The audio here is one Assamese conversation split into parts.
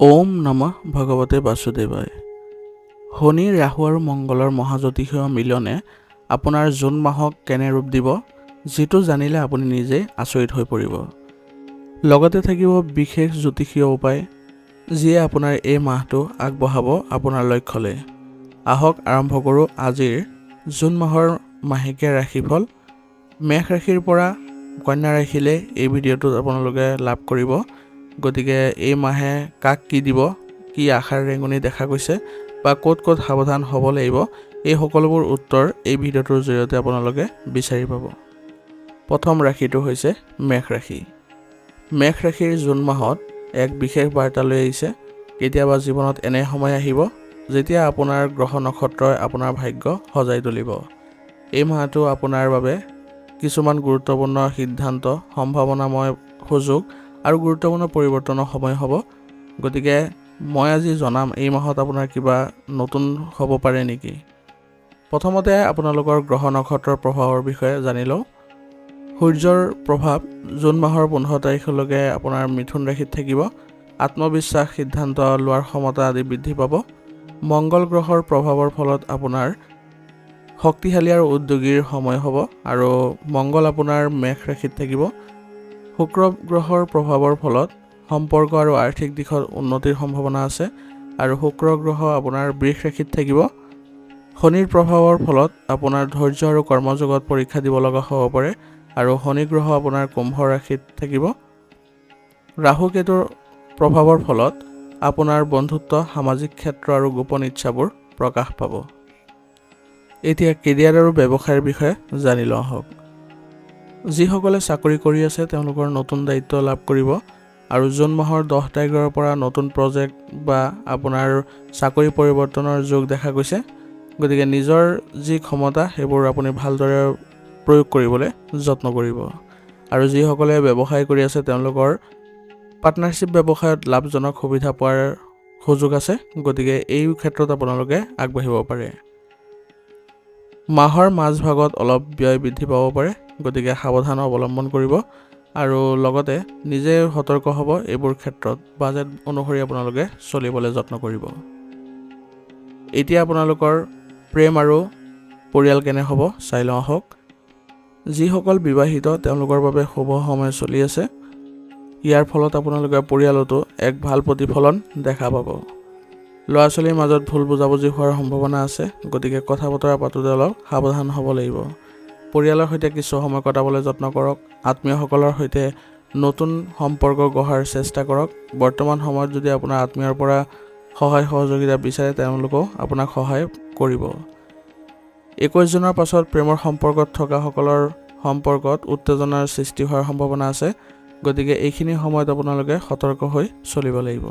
ওম নমঃ ভগৱতে বাসুদেৱায়। শনি, ৰাহু আৰু মংগলৰ মহাজ্যোতিষীয় মিলনে আপোনাৰ জুন মাহক কেনে ৰূপ দিব, যিটো জানিলে আপুনি নিজেই আচৰিত হৈ পৰিব। লগতে থাকিব বিশেষ জ্যোতিষীয় উপায়, যিয়ে আপোনাৰ এই মাহটো আগবঢ়াব আপোনাৰ লক্ষ্যলৈ। আহক আৰম্ভ কৰোঁ আজিৰ জুন মাহৰ মাহেকীয়া ৰাশিফল। মেষ ৰাশিৰ পৰা কন্যা ৰাশিলৈ এই ভিডিঅ'টোত আপোনালোকে লাভ কৰিব। গতিকে এই মাহে কাক কি দিব, কি আশাৰ ৰেঙনি দেখা গৈছে বা ক'ত ক'ত সাৱধান হ'ব লাগিব, এই সকলোবোৰ উত্তৰ এই ভিডিঅ'টোৰ জৰিয়তে আপোনালোকে বিচাৰি পাব। প্ৰথম ৰাশিটো হৈছে মেষ ৰাশি। মেষ ৰাশিৰ জুন মাহত এক বিশেষ বাৰ্তা লৈ আহিছে। কেতিয়াবা জীৱনত এনে সময় আহিব যেতিয়া আপোনাৰ গ্ৰহ নক্ষত্ৰই আপোনাৰ ভাগ্য সজাই তুলিব। এই মাহটো আপোনাৰ বাবে কিছুমান গুৰুত্বপূৰ্ণ সিদ্ধান্ত, সম্ভাৱনাময় সুযোগ আৰু গুৰুত্বপূৰ্ণ পৰিৱৰ্তনৰ সময় হ'ব। গতিকে মই আজি জনাম এই মাহত আপোনাৰ কিবা নতুন হ'ব পাৰে নেকি। প্ৰথমতে আপোনালোকৰ গ্ৰহ নক্ষত্ৰৰ প্ৰভাৱৰ বিষয়ে জানি লওঁ। সূৰ্যৰ প্ৰভাৱ জুন মাহৰ 15 তাৰিখলৈকে আপোনাৰ মিথুন ৰাশিত থাকিব। আত্মবিশ্বাস, সিদ্ধান্ত লোৱাৰ ক্ষমতা আদি বৃদ্ধি পাব। মংগল গ্ৰহৰ প্ৰভাৱৰ ফলত আপোনাৰ শক্তিশালী আৰু উদ্যোগীৰ সময় হ'ব আৰু মংগল আপোনাৰ মেষ ৰাশিত থাকিব। শুক্ৰ গ্ৰহৰ প্ৰভাৱৰ ফলত সম্পৰ্ক আৰু আৰ্থিক দিশত উন্নতিৰ সম্ভাৱনা আছে আৰু শুক্ৰ গ্ৰহ আপোনাৰ বৃষ ৰাশিত থাকিব। শনিৰ প্ৰভাৱৰ ফলত আপোনাৰ ধৈৰ্য আৰু কৰ্মযোগত পৰীক্ষা দিব লগা হ'ব পাৰে আৰু শনি গ্ৰহ আপোনাৰ কুম্ভ ৰাশিত থাকিব। ৰাহু কেতুৰ প্ৰভাৱৰ ফলত আপোনাৰ বন্ধুত্ব, সামাজিক ক্ষেত্ৰ আৰু গোপন ইচ্ছাবোৰ প্ৰকাশ পাব। এতিয়া কেৰিয়াৰ আৰু ব্যৱসায়ৰ বিষয়ে জানি লওঁ আহক। যিসকলে চাকৰি কৰি আছে তেওঁলোকৰ নতুন দায়িত্ব লাভ কৰিব আৰু জুন মাহৰ 10 তাৰিখৰ পৰা নতুন প্ৰজেক্ট বা আপোনাৰ চাকৰি পৰিৱৰ্তনৰ যোগ দেখা গৈছে। গতিকে নিজৰ যি ক্ষমতা সেইবোৰ আপুনি ভালদৰে প্ৰয়োগ কৰিবলৈ যত্ন কৰিব। আৰু যিসকলে ব্যৱসায় কৰি আছে তেওঁলোকৰ পাৰ্টনাৰশ্বিপ ব্যৱসায়ত লাভজনক সুবিধা পোৱাৰ সুযোগ আছে। গতিকে এই ক্ষেত্ৰত আপোনালোকে আগবাঢ়িব পাৰে। মাহৰ মাজভাগত অলপ ব্যয় বৃদ্ধি পাব পাৰে, গতিকে সাৱধান অৱলম্বন কৰিব আৰু লগতে নিজে সতৰ্ক হ'ব। এইবোৰ ক্ষেত্ৰত বাজেট অনুসৰি আপোনালোকে চলিবলৈ যত্ন কৰিব। এতিয়া আপোনালোকৰ প্ৰেম আৰু পৰিয়াল কেনে হ'ব চাই লওঁ আহক। যিসকল বিবাহিত তেওঁলোকৰ বাবে শুভ সময় চলি আছে। ইয়াৰ ফলত আপোনালোকে পৰিয়ালতো এক ভাল প্ৰতিফলন দেখা পাব। ল'ৰা ছোৱালীৰ মাজত ভুল বুজাবুজি হোৱাৰ সম্ভাৱনা আছে। গতিকে কথা বতৰা পাতোঁতে অলপ সাৱধান হ'ব লাগিব। পৰিয়ালৰ সৈতে কিছু সময় কটাবলৈ যত্ন কৰক। আত্মীয়সকলৰ সৈতে নতুন সম্পৰ্ক গঢ়াৰ চেষ্টা কৰক। বৰ্তমান সময়ত যদি আপোনাৰ আত্মীয়ৰ পৰা সহায় সহযোগিতা বিচাৰে তেওঁলোকেও আপোনাক সহায় কৰিব। 21 জুনৰ পাছত প্ৰেমৰ সম্পৰ্কত থকাসকলৰ সম্পৰ্কত উত্তেজনাৰ সৃষ্টি হোৱাৰ সম্ভাৱনা আছে। গতিকে এইখিনি সময়ত আপোনালোকে সতৰ্ক হৈ চলিব লাগিব।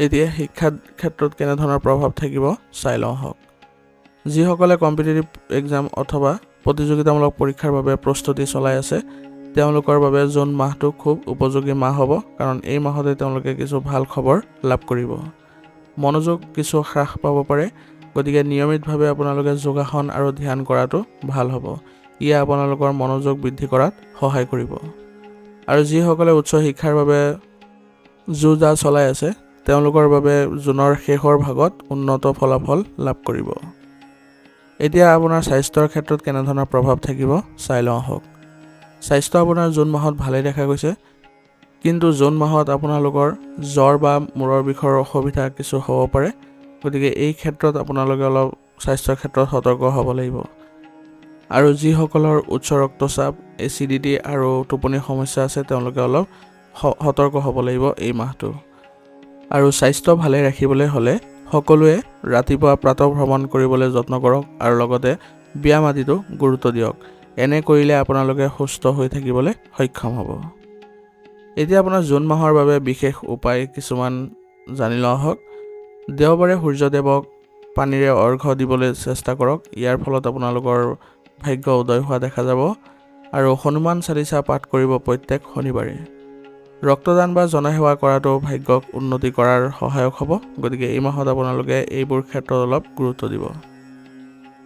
এতিয়া শিক্ষাৰ ক্ষেত্ৰত কেনেধৰণৰ প্ৰভাৱ থাকিব চাই লওঁ আহক। যিসকলে কম্পিটিটিভ এক্সাম অথবা প্ৰতিযোগিতামূলক পৰীক্ষাৰ বাবে প্ৰস্তুতি চলাই আছে তেওঁলোকৰ বাবে জুন মাহটো খুব উপযোগী মাহ হ'ব, কাৰণ এই মাহতে তেওঁলোকে কিছু ভাল খবৰ লাভ কৰিব। মনোযোগ কিছু হ্ৰাস পাব পাৰে। গতিকে নিয়মিতভাৱে আপোনালোকে যোগাসন আৰু ধ্যান কৰাটো ভাল হ'ব। ইয়ে আপোনালোকৰ মনোযোগ বৃদ্ধি কৰাত সহায় কৰিব। আৰু যিসকলে উচ্চ শিক্ষাৰ বাবে যো-জা চলাই আছে তেওঁলোকৰ বাবে জুনৰ শেষৰ ভাগত উন্নত ফলাফল লাভ কৰিব। এতিয়া আপোনাৰ স্বাস্থ্যৰ ক্ষেত্ৰত কেনেধৰণৰ প্ৰভাৱ থাকিব চাই লওঁ আহক। স্বাস্থ্য আপোনাৰ জুন মাহত ভালেই দেখা গৈছে, কিন্তু জুন মাহত আপোনালোকৰ জ্বৰ বা মূৰৰ বিষৰ অসুবিধা কিছু হ'ব পাৰে। গতিকে এই ক্ষেত্ৰত আপোনালোকে অলপ স্বাস্থ্যৰ ক্ষেত্ৰত সতৰ্ক হ'ব লাগিব। আৰু যিসকলৰ উচ্চ ৰক্তচাপ, এচিডিটি আৰু টোপনিৰ সমস্যা আছে তেওঁলোকে অলপ সতৰ্ক হ'ব লাগিব এই মাহটো। আৰু স্বাস্থ্য ভালে ৰাখিবলৈ হ'লে সকলোৱে ৰাতিপুৱা প্ৰাতঃভ্ৰমণ কৰিবলৈ যত্ন কৰক আৰু লগতে ব্যায়াম আদিতো গুৰুত্ব দিয়ক। এনে কৰিলে আপোনালোকে সুস্থ হৈ থাকিবলৈ সক্ষম হ'ব। এতিয়া আপোনাৰ জুন মাহৰ বাবে বিশেষ উপায় কিছুমান জানি লওঁ আহক। দেওবাৰে সূৰ্যদেৱক পানীৰে অৰ্ঘ্য দিবলৈ চেষ্টা কৰক। ইয়াৰ ফলত আপোনালোকৰ ভাগ্য উদয় হোৱা দেখা যাব। আৰু হনুমান চালিচা পাঠ কৰিব প্ৰত্যেক শনিবাৰে। ৰক্তদান বা জনসেৱা কৰাটো ভাগ্যক উন্নতি কৰাৰ সহায়ক হ'ব। গতিকে এই মাহত আপোনালোকে এইবোৰ ক্ষেত্ৰত অলপ গুৰুত্ব দিব।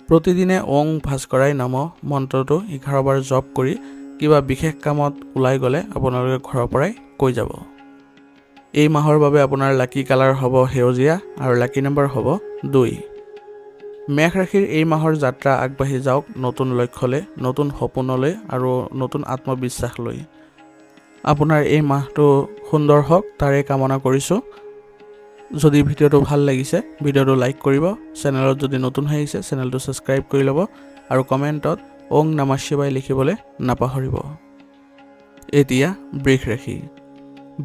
প্ৰতিদিনে ওং ভাস্কৰাই নাম মন্ত্ৰটো 11 বাৰ জপ কৰি কিবা বিশেষ কামত ওলাই গ'লে আপোনালোকে ঘৰৰ পৰাই কৈ যাব। এই মাহৰ বাবে আপোনাৰ লাকি কালাৰ হ'ব সেউজীয়া আৰু লাকি নম্বৰ হ'ব 2। মেষ ৰাশিৰ এই মাহৰ যাত্ৰা আগবাঢ়ি যাওক নতুন লক্ষ্যলৈ, নতুন সপোনলৈ আৰু নতুন আত্মবিশ্বাস লৈ। আপোনাৰ এই মাহটো সুন্দৰ হওক তাৰে কামনা কৰিছোঁ। যদি ভিডিঅ'টো ভাল লাগিছে ভিডিঅ'টো লাইক কৰিব, চেনেলত যদি নতুন আহিছে চেনেলটো ছাবস্ক্ৰাইব কৰি ল'ব আৰু কমেণ্টত ওং নমঃ শিৱায় লিখিবলৈ নাপাহৰিব। এতিয়া বৃষ ৰাশি।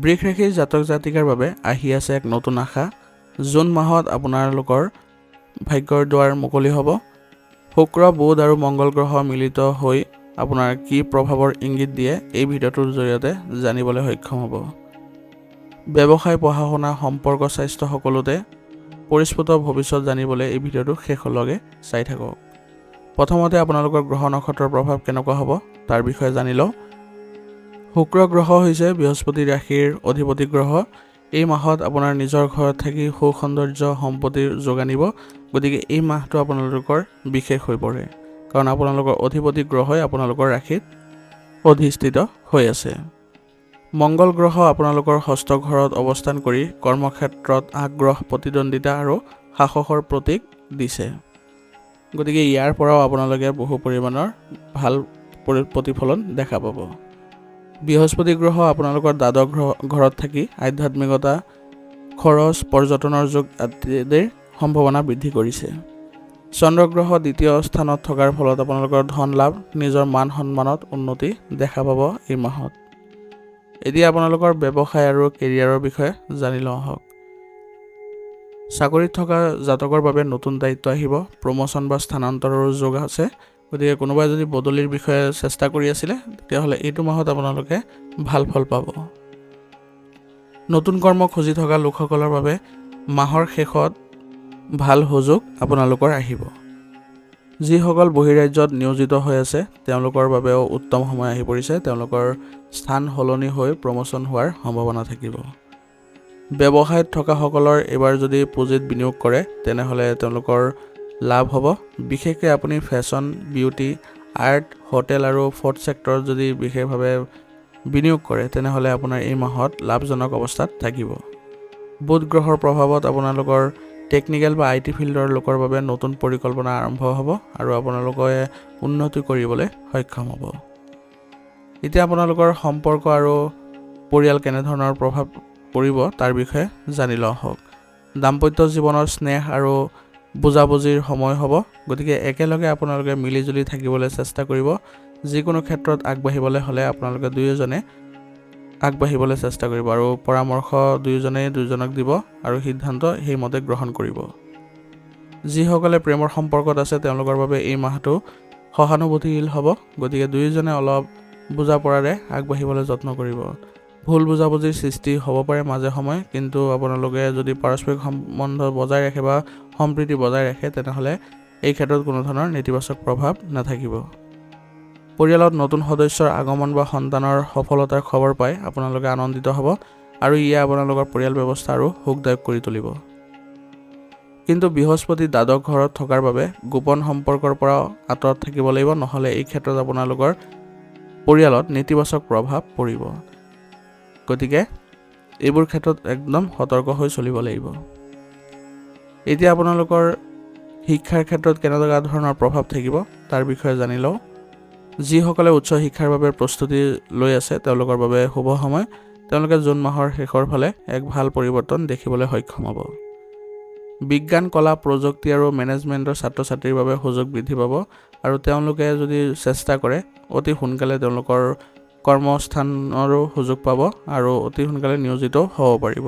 বৃষ ৰাশিৰ জাতক জাতিকাৰ বাবে আহি আছে এক নতুন আশা। জুন মাহত আপোনালোকৰ ভাগ্যৰ দুৱাৰ মুকলি হ'ব। শুক্ৰ, বুধ আৰু মংগল গ্ৰহ মিলিত হৈ আপোনাৰ কি প্ৰভাৱৰ ইংগিত দিয়ে এই ভিডিঅ'টোৰ জৰিয়তে জানিবলৈ সক্ষম হ'ব। ব্যৱসায়, পঢ়া শুনা, সম্পৰ্ক, স্বাস্থ্য সকলোতে পৰিস্ফুট ভৱিষ্যত জানিবলৈ এই ভিডিঅ'টো শেষলৈকে চাই থাকক। প্ৰথমতে আপোনালোকৰ গ্ৰহ নক্ষত্ৰৰ প্ৰভাৱ কেনেকুৱা হ'ব তাৰ বিষয়ে জানি লওঁ। শুক্ৰ গ্ৰহ হৈছে বৃহস্পতি ৰাশিৰ অধিপতি গ্ৰহ। এই মাহত আপোনাৰ নিজৰ ঘৰত থাকি সুখ সৌন্দৰ্য সম্পত্তিৰ যোগ আনিব। গতিকে এই মাহটো আপোনালোকৰ বিশেষ হৈ পৰে, কাৰণ আপোনালোকৰ অধিপতি গ্ৰহই আপোনালোকৰ ৰাশিত অধিষ্ঠিত হৈ আছে। মংগল গ্ৰহ আপোনালোকৰ ষষ্ঠ ঘৰত অৱস্থান কৰি কৰ্মক্ষেত্ৰত আগ্ৰহ, প্ৰতিদ্বন্দ্বিতা আৰু সাহসৰ প্ৰতীক দিছে। গতিকে ইয়াৰ পৰাও আপোনালোকে বহু পৰিমাণৰ ভাল প্ৰতিফলন দেখা পাব। বৃহস্পতি গ্ৰহ আপোনালোকৰ দ্বাদশ ঘৰত থাকি আধ্যাত্মিকতা, খৰচ, পৰ্যটনৰ যোগ আদিৰ সম্ভাৱনা বৃদ্ধি কৰিছে। চন্দ্ৰ গ্ৰহ দ্বিতীয় স্থানত থকাৰ ফলত আপোনালোকৰ ধন লাভ, নিজৰ মান সন্মানত উন্নতি দেখা পাব এই মাহত। এতিয়া আপোনালোকৰ ব্যৱসায় আৰু কেৰিয়াৰৰ বিষয়ে জানি লওঁ আহক। চাকৰিত থকা জাতকৰ বাবে নতুন দায়িত্ব আহিব, প্ৰমোচন বা স্থানান্তৰৰো যোগ আছে। গতিকে কোনোবাই যদি বদলিৰ বিষয়ে চেষ্টা কৰি আছিলে তেতিয়াহ'লে এইটো মাহত আপোনালোকে ভাল ফল পাব। নতুন কৰ্ম খুজি থকা লোকসকলৰ বাবে মাহৰ শেষত ভাল সুযোগ আপোনালোকৰ আহিব। যিসকল বহিৰাজ্যত নিয়োজিত হৈ আছে তেওঁলোকৰ বাবেও উত্তম সময় আহি পৰিছে। তেওঁলোকৰ স্থান সলনি হৈ প্ৰমোচন হোৱাৰ সম্ভাৱনা থাকিব। ব্যৱসায়ত থকাসকলৰ এইবাৰ যদি পুঁজিত বিনিয়োগ কৰে তেনেহ'লে তেওঁলোকৰ লাভ হ'ব। বিশেষকৈ আপুনি ফেশ্বন, বিউটি, আৰ্ট, হোটেল আৰু ফুড ছেক্টৰত যদি বিশেষভাৱে বিনিয়োগ কৰে তেনেহ'লে আপোনাৰ এই মাহত লাভজনক অৱস্থাত থাকিব। বুধ গ্ৰহৰ প্ৰভাৱত আপোনালোকৰ টেকনিকেল বা IT ফিল্ডৰ লোকৰ বাবে নতুন পৰিকল্পনা আৰম্ভ হ'ব আৰু আপোনালোকে উন্নতি কৰিবলৈ সক্ষম হ'ব। এতিয়া আপোনালোকৰ সম্পৰ্ক আৰু পৰিয়াল কেনেধৰণৰ প্ৰভাৱ পৰিব তাৰ বিষয়ে জানি লওঁ আহক। দাম্পত্য জীৱনৰ স্নেহ আৰু বুজাবুজিৰ সময় হ'ব। গতিকে একেলগে আপোনালোকে মিলিজুলি থাকিবলৈ চেষ্টা কৰিব। যিকোনো ক্ষেত্ৰত আগবাঢ়িবলৈ হ'লে আপোনালোকে দুয়োজনে আগবাঢ়িবলৈ চেষ্টা কৰিব আৰু পৰামৰ্শ দুয়োজনক দিব আৰু সিদ্ধান্ত সেইমতে গ্ৰহণ কৰিব। যিসকলে প্ৰেমৰ সম্পৰ্কত আছে তেওঁলোকৰ বাবে এই মাহটো সহানুভূতিশীল হ'ব। গতিকে দুয়োজনে অলপ বুজা পৰাৰে আগবাঢ়িবলৈ যত্ন কৰিব। ভুল বুজাবুজিৰ সৃষ্টি হ'ব পাৰে মাজে সময়ে, কিন্তু আপোনালোকে যদি পাৰস্পৰিক সম্বন্ধ বজাই ৰাখে বা সম্প্ৰীতি বজাই ৰাখে তেনেহ'লে এই ক্ষেত্ৰত কোনো ধৰণৰ নেতিবাচক প্ৰভাৱ নাথাকিব। পৰিয়ালত নতুন সদস্যৰ আগমন বা সন্তানৰ সফলতাৰ খবৰ পাই আপোনালোকে আনন্দিত হ'ব আৰু ইয়ে আপোনালোকৰ পৰিয়াল ব্যৱস্থা আৰু সুখদায়ক কৰি তুলিব। কিন্তু বৃহস্পতি দ্বাদশ ঘৰত থকাৰ বাবে গোপন সম্পৰ্কৰ পৰা আঁতৰত থাকিব লাগিব, নহ'লে এই ক্ষেত্ৰত আপোনালোকৰ পৰিয়ালত নেতিবাচক প্ৰভাৱ পৰিব। গতিকে এইবোৰ ক্ষেত্ৰত একদম সতৰ্ক হৈ চলিব লাগিব। এতিয়া আপোনালোকৰ শিক্ষাৰ ক্ষেত্ৰত কেনেকুৱা ধৰণৰ প্ৰভাৱ থাকিব তাৰ বিষয়ে জানি লওঁ। যিসকলে উচ্চ শিক্ষাৰ বাবে প্ৰস্তুতি লৈ আছে তেওঁলোকৰ বাবে শুভ সময়। তেওঁলোকে জুন মাহৰ শেষৰ ফালে এক ভাল পৰিৱৰ্তন দেখিবলৈ সক্ষম হ'ব। বিজ্ঞান, কলা, প্ৰযুক্তি আৰু মেনেজমেণ্টৰ ছাত্ৰ ছাত্ৰীৰ বাবে সুযোগ বৃদ্ধি পাব আৰু তেওঁলোকে যদি চেষ্টা কৰে অতি সোনকালে তেওঁলোকৰ কৰ্মস্থানৰো সুযোগ পাব আৰু অতি সোনকালে নিয়োজিত হ'ব পাৰিব।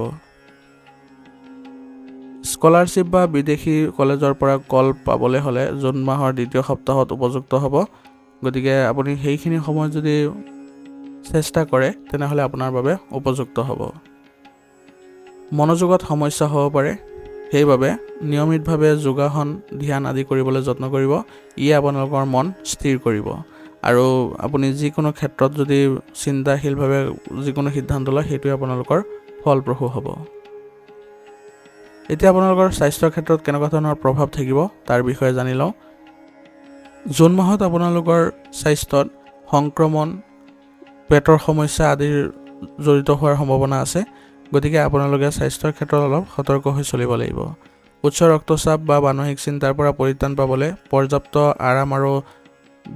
স্কলাৰশ্বিপ বা বিদেশী কলেজৰ পৰা কল পাবলৈ হ'লে জুন মাহৰ দ্বিতীয় সপ্তাহত উপযুক্ত হ'ব। গতিকে আপুনি সেইখিনি সময়ত যদি চেষ্টা কৰে তেনেহ'লে আপোনাৰ বাবে উপযুক্ত হ'ব। মনোযোগত সমস্যা হ'ব পাৰে, সেইবাবে নিয়মিতভাৱে যোগাসন, ধ্যান আদি কৰিবলৈ যত্ন কৰিব। ইয়ে আপোনালোকৰ মন স্থিৰ কৰিব আৰু আপুনি যিকোনো ক্ষেত্ৰত যদি চিন্তাশীলভাৱে যিকোনো সিদ্ধান্ত লয় সেইটোৱে আপোনালোকৰ ফলপ্ৰসূ হ'ব। এতিয়া আপোনালোকৰ স্বাস্থ্যৰ ক্ষেত্ৰত কেনেকুৱা ধৰণৰ প্ৰভাৱ থাকিব তাৰ বিষয়ে জানি লওঁ। জুন মাহত আপোনালোকৰ স্বাস্থ্যত সংক্ৰমণ, পেটৰ সমস্যা আদিৰ জড়িত হোৱাৰ সম্ভাৱনা আছে। গতিকে আপোনালোকে স্বাস্থ্যৰ ক্ষেত্ৰত অলপ সতৰ্ক হৈ চলিব লাগিব। উচ্চ ৰক্তচাপ বা মানসিক চিন্তাৰ পৰা পৰিত্ৰাণ পাবলৈ পৰ্যাপ্ত আৰাম আৰু